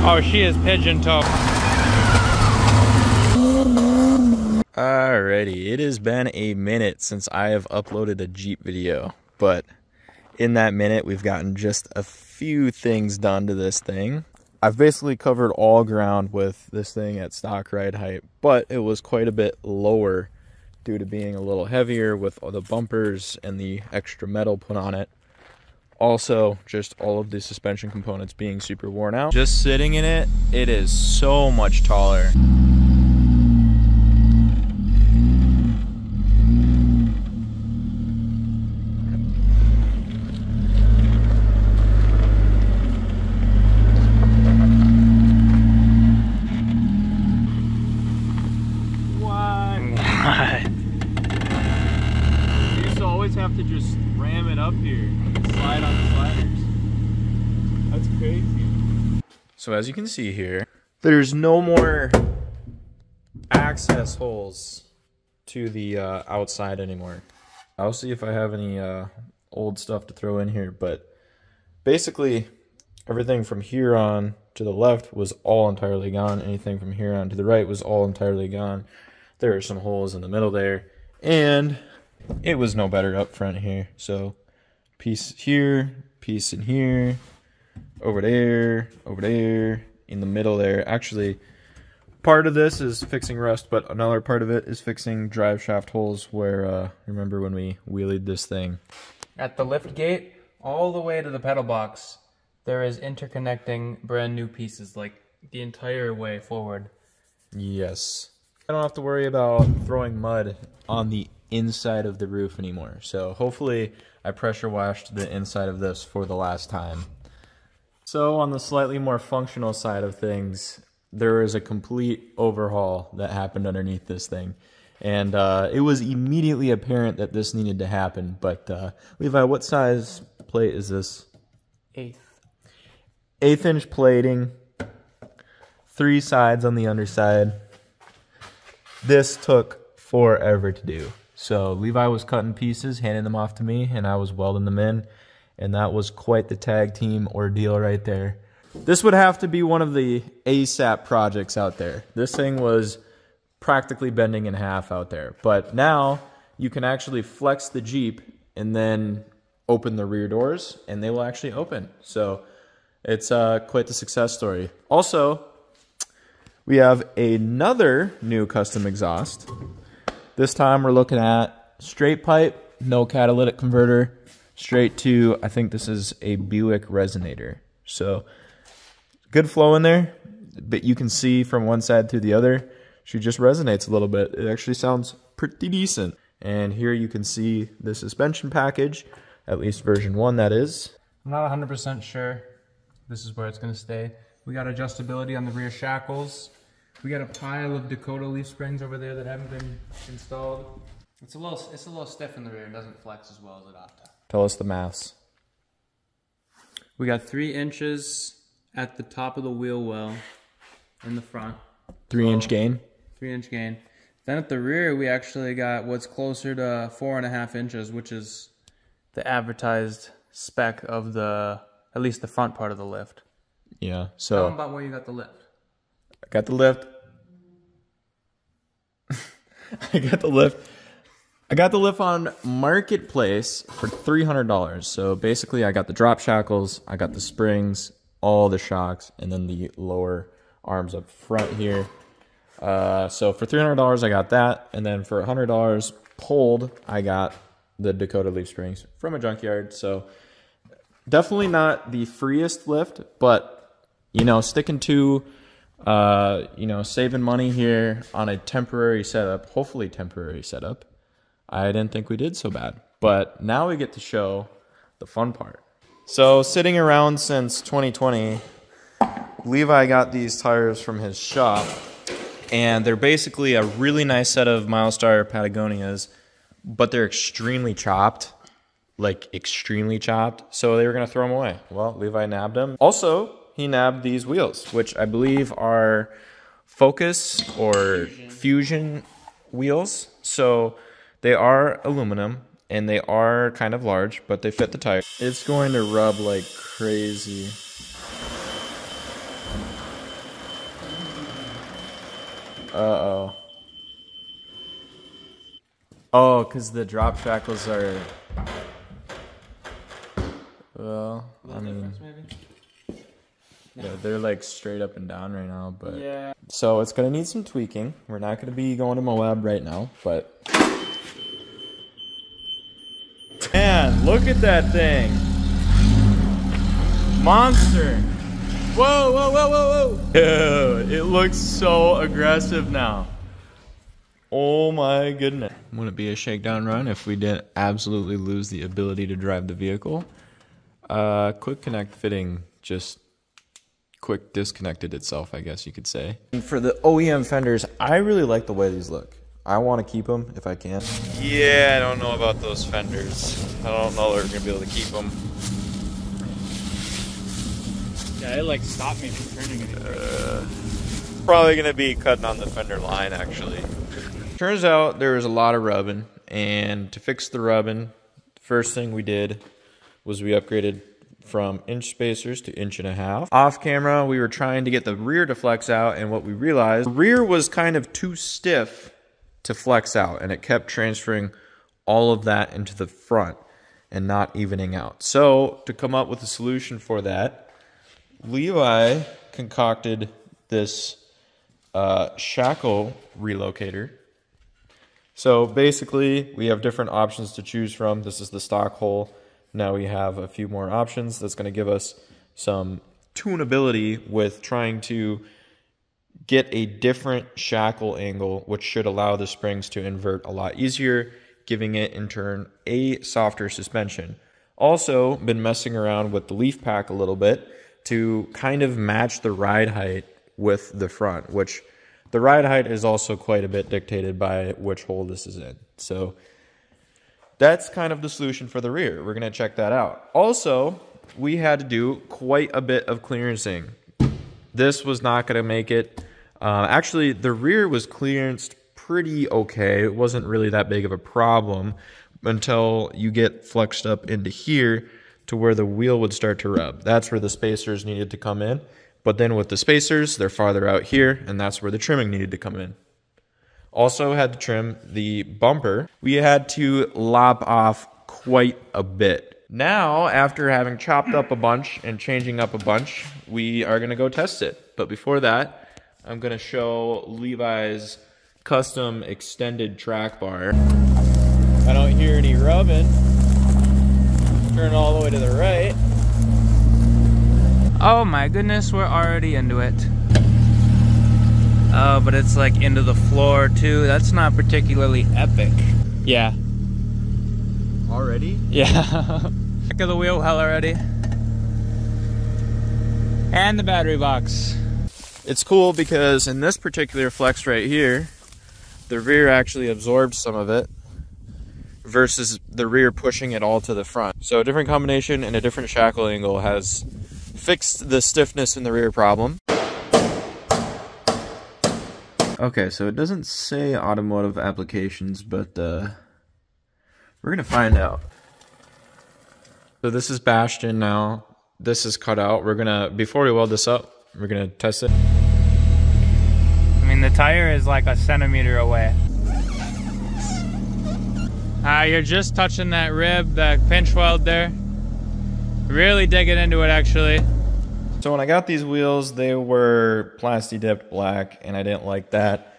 Oh, she is pigeon toe. Alrighty, it has been a minute since I have uploaded a Jeep video, but in that minute we've gotten just a few things done to this thing. I've basically covered all ground with this thing at stock ride height, but it was quite a bit lower due to being a little heavier with all the bumpers and the extra metal put on it. Also, just all of the suspension components being super worn out. Just sitting in it, it is so much taller. You used to always have to just ram it up here and slide on the sliders. That's crazy. So as you can see here, there's no more access holes to the outside anymore. I'll see if I have any old stuff to throw in here, but basically everything from here on to the left was all entirely gone. Anything from here on to the right was all entirely gone. There are some holes in the middle there, and it was no better up front here. So piece here, piece in here, over there, in the middle there. Actually, part of this is fixing rust, but another part of it is fixing drive shaft holes where, remember when we wheelied this thing? At the lift gate, all the way to the pedal box, there is interconnecting brand new pieces, like the entire way forward. Yes. I don't have to worry about throwing mud on the inside of the roof anymore. So hopefully I pressure washed the inside of this for the last time. So on the slightly more functional side of things, there is a complete overhaul that happened underneath this thing. And it was immediately apparent that this needed to happen. But Levi, what size plate is this? 1/8 inch plating, 3 sides on the underside. This took forever to do. So Levi was cutting pieces, handing them off to me, and I was welding them in. And that was quite the tag team ordeal right there. This would have to be one of the ASAP projects out there. This thing was practically bending in half out there. But now you can actually flex the Jeep and then open the rear doors, and they will actually open. So it's quite the success story. Also, we have another new custom exhaust. This time we're looking at straight pipe, no catalytic converter, straight to, I think this is a Buick Resonator. So good flow in there, but you can see from one side to the other, she just resonates a little bit. It actually sounds pretty decent. And here you can see the suspension package, at least version 1 that is. I'm not 100% sure this is where it's going to stay. We got adjustability on the rear shackles. We got a pile of Dakota leaf springs over there that haven't been installed. It's a little stiff in the rear and doesn't flex as well as it ought to. Tell us the maths. We got 3 inches at the top of the wheel well in the front. 3-inch gain? 3-inch gain. Then at the rear, we actually got what's closer to 4.5 inches, which is the advertised spec of at least the front part of the lift. Yeah, Tell so them about where you got the lift. I got the lift. I got the lift on Marketplace for $300. So basically I got the drop shackles, I got the springs, all the shocks, and then the lower arms up front here. So for $300 I got that, and then for $100 pulled I got the Dakota leaf springs from a junkyard. So definitely not the freest lift, but you know, sticking to you know, saving money here on a temporary setup, hopefully temporary setup, I didn't think we did so bad. But now we get to show the fun part. So sitting around since 2020, Levi got these tires from his shop, and they're basically a really nice set of Milestar Patagonias, but they're extremely chopped, like extremely chopped. So they were gonna throw them away. Well, Levi nabbed them. Also, he nabbed these wheels, which I believe are Focus or Fusion wheels. So they are aluminum and they are kind of large, but they fit the tire. It's going to rub like crazy. Uh-oh. Oh, because the drop shackles are... Well, I mean... Yeah, they're like straight up and down right now, but... Yeah. So it's going to need some tweaking. We're not going to be going to Moab right now, but... Man, look at that thing. Monster. Whoa, whoa, whoa, whoa, whoa. Dude, it looks so aggressive now. Oh my goodness. Wouldn't it be a shakedown run if we didn't absolutely lose the ability to drive the vehicle? Quick connect fitting just quick disconnected itself, I guess you could say. And for the OEM fenders, I really like the way these look. I want to keep them if I can. Yeah, I don't know about those fenders. I don't know they're going to be able to keep them. Yeah, it like stopped me from turning anything. Probably going to be cutting on the fender line, actually. Turns out there was a lot of rubbing, and to fix the rubbing, the first thing we did was we upgraded from inch spacers to 1.5 inches. Off camera, we were trying to get the rear to flex out, and what we realized, the rear was kind of too stiff to flex out, and it kept transferring all of that into the front and not evening out. So to come up with a solution for that, Levi concocted this shackle relocator. So basically we have different options to choose from. This is the stock hole. Now we have a few more options. That's going to give us some tunability with trying to get a different shackle angle, which should allow the springs to invert a lot easier, giving it in turn a softer suspension. Also been messing around with the leaf pack a little bit to kind of match the ride height with the front, which the ride height is also quite a bit dictated by which hole this is in. So that's kind of the solution for the rear. We're going to check that out. Also, we had to do quite a bit of clearancing. This was not going to make it. Actually, the rear was clearanced pretty okay. It wasn't really that big of a problem until you get flexed up into here to where the wheel would start to rub. That's where the spacers needed to come in. But then with the spacers, they're farther out here, and that's where the trimming needed to come in. Also had to trim the bumper. We had to lop off quite a bit. Now, after having chopped up a bunch and changing up a bunch, we are going to go test it. But before that, I'm going to show Levi's custom extended track bar. I don't hear any rubbing. Turn all the way to the right. Oh my goodness, we're already into it. Oh, but it's like into the floor too. That's not particularly epic. Yeah. Already? Yeah. Back of the wheel well already. And the battery box. It's cool because in this particular flex right here, the rear actually absorbed some of it versus the rear pushing it all to the front. So a different combination and a different shackle angle has fixed the stiffness in the rear problem. Okay, so it doesn't say automotive applications, but we're gonna find out. So this is bashed in now. This is cut out. We're gonna, before we weld this up, we're gonna test it. I mean, the tire is like a centimeter away. You're just touching that rib, that pinch weld there. Really digging into it, actually. So when I got these wheels, they were plasti dipped black, and I didn't like that.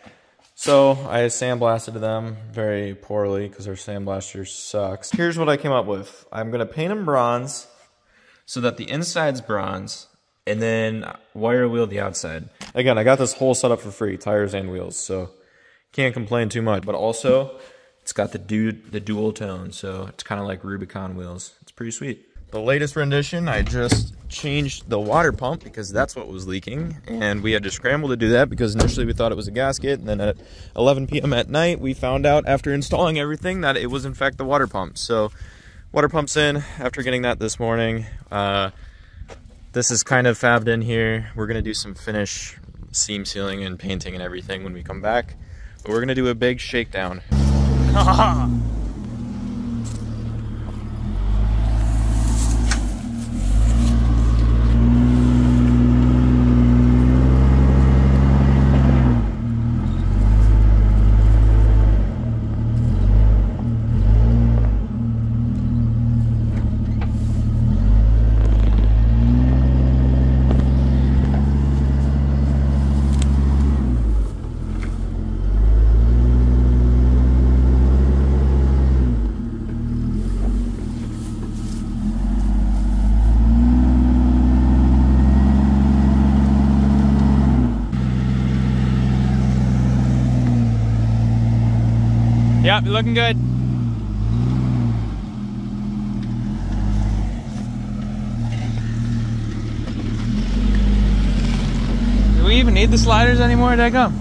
So I sandblasted them very poorly because our sandblaster sucks. Here's what I came up with. I'm gonna paint them bronze so that the inside's bronze, and then wire wheel the outside. Again, I got this whole setup for free, tires and wheels, so can't complain too much. But also, it's got the dual tone, so it's kind of like Rubicon wheels. It's pretty sweet. The latest rendition, I just changed the water pump because that's what was leaking, and we had to scramble to do that because initially we thought it was a gasket, and then at 11 p.m. at night we found out after installing everything that it was in fact the water pump. So water pump's in after getting that this morning. This is kind of fabbed in here. We're gonna do some finish, seam sealing and painting and everything when we come back, but we're gonna do a big shakedown. Yep, looking good. Do we even need the sliders anymore? Did I come?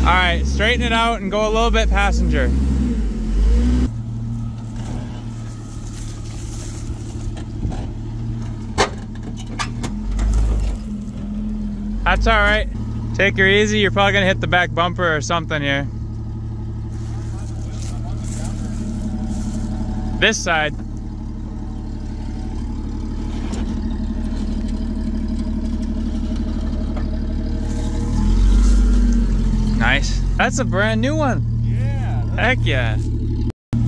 Alright, straighten it out and go a little bit passenger. That's alright. Take her easy, you're probably gonna hit the back bumper or something here. This side. Nice. That's a brand new one. Yeah. Heck yeah.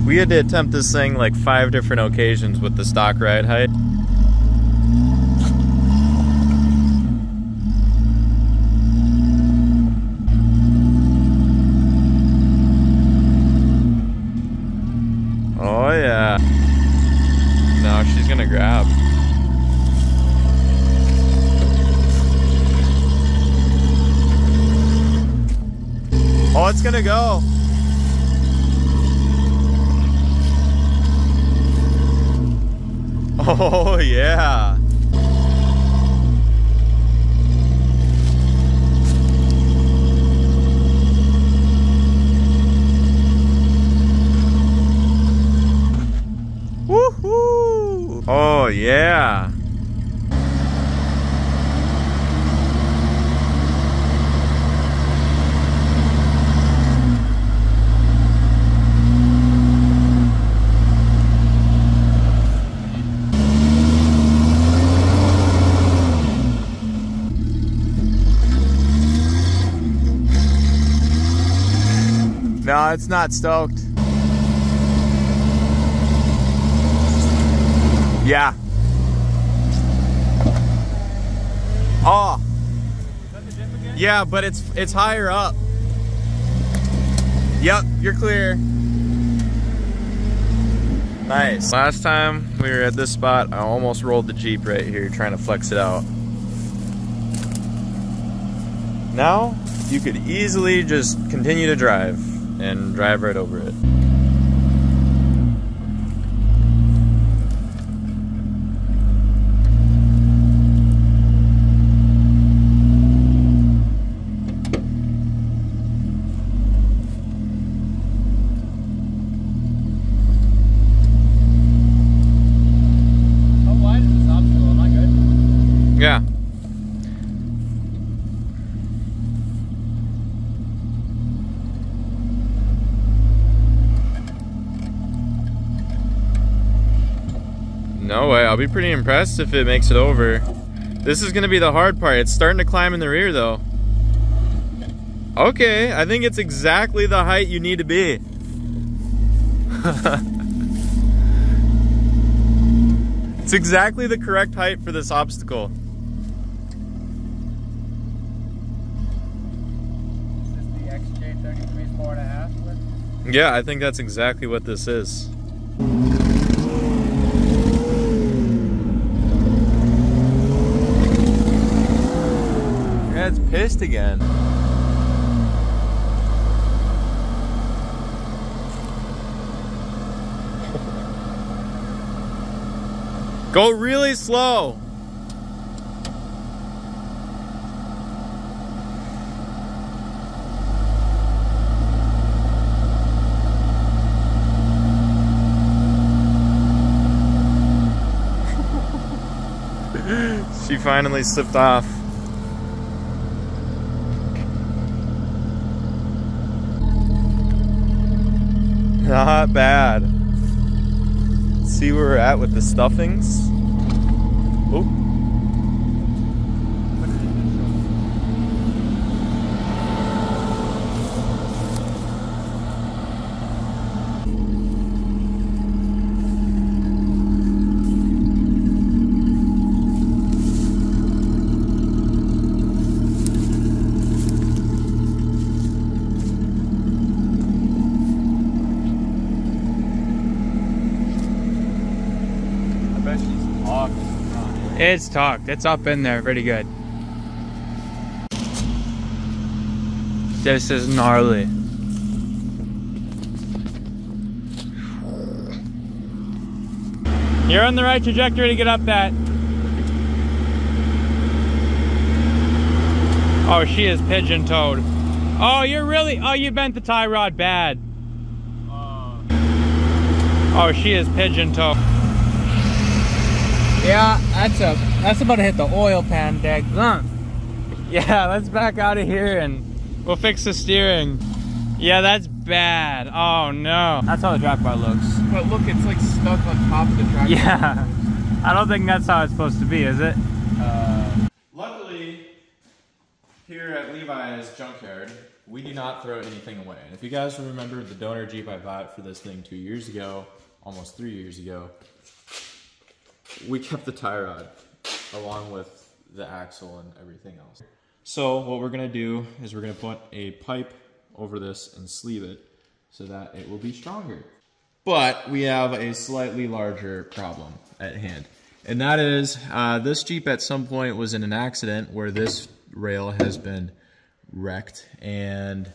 We had to attempt this thing like 5 different occasions with the stock ride height. Oh yeah. No, she's gonna grab. Oh, it's gonna go. Oh yeah. Woohoo! Oh yeah. No, it's not stoked. Yeah. Oh. Yeah, but it's higher up. Yep, you're clear. Nice. Last time we were at this spot, I almost rolled the Jeep right here trying to flex it out. Now, you could easily just continue to drive and drive right over it. How wide is this obstacle? Am I good? Yeah. No way, I'll be pretty impressed if it makes it over. This is gonna be the hard part. It's starting to climb in the rear though. Okay, I think it's exactly the height you need to be. It's exactly the correct height for this obstacle. Is this the XJ33 4.5? Yeah, I think that's exactly what this is. Yeah, it's pissed again. Go really slow. She finally slipped off. Not bad. Let's see where we're at with the stuffings. Oh. It's tucked. It's up in there pretty good. This is gnarly. You're on the right trajectory to get up that. Oh, she is pigeon-toed. Oh, you're really, oh, you bent the tie rod bad. Oh, she is pigeon-toed. Yeah, that's about to hit the oil pan, daggone. Yeah, let's back out of here and we'll fix the steering. Yeah, that's bad. Oh no. That's how the drop bar looks. But look, it's like stuck on top of the tractor. Yeah. I don't think that's how it's supposed to be, is it? Luckily, here at Levi's Junkyard, we do not throw anything away. And if you guys remember the donor Jeep I bought for this thing 2 years ago, almost 3 years ago, we kept the tie rod along with the axle and everything else. So what we're gonna do is we're gonna put a pipe over this and sleeve it so that it will be stronger. But we have a slightly larger problem at hand. And that is, this Jeep at some point was in an accident where this rail has been wrecked. And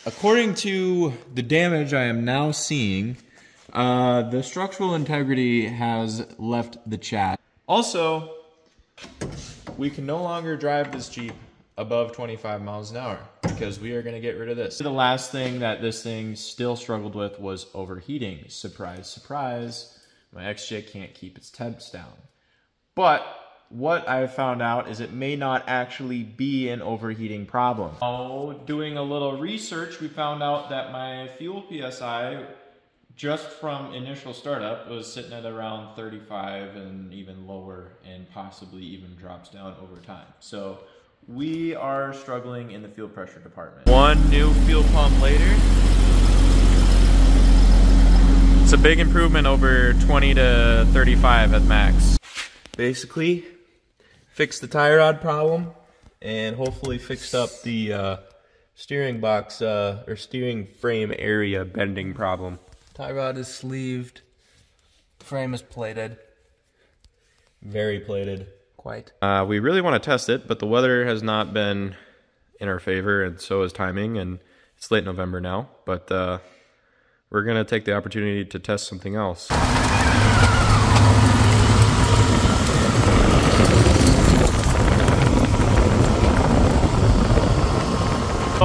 according to the damage I am now seeing, the structural integrity has left the chat. Also, we can no longer drive this Jeep above 25 miles an hour because we are going to get rid of this. The last thing that this thing still struggled with was overheating. Surprise, surprise, my XJ can't keep its temps down. But what I found out is it may not actually be an overheating problem. Oh, doing a little research, we found out that my fuel PSI, just from initial startup, was sitting at around 35 and even lower, and possibly even drops down over time. So we are struggling in the fuel pressure department. One new fuel pump later. It's a big improvement over 20 to 35 at max. Basically, fixed the tie rod problem and hopefully fixed up the steering box or steering frame area bending problem. Tie rod is sleeved. Frame is plated. Very plated. Quite. We really want to test it, but the weather has not been in our favor, and so is timing, and it's late November now, but we're going to take the opportunity to test something else. So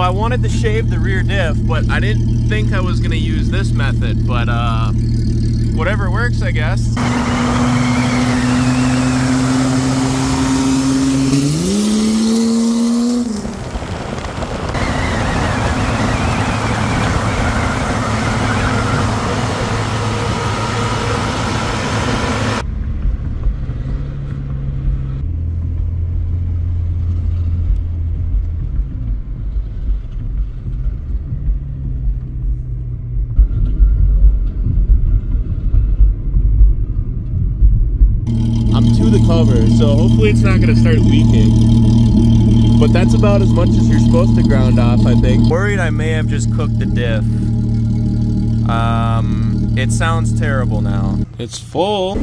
I wanted to shave the rear diff, but I didn't think I was going to use this method, but whatever works, I guess. Cover, so hopefully it's not going to start leaking, but that's about as much as you're supposed to ground off, I think. Worried I may have just cooked the diff. It sounds terrible now. It's full.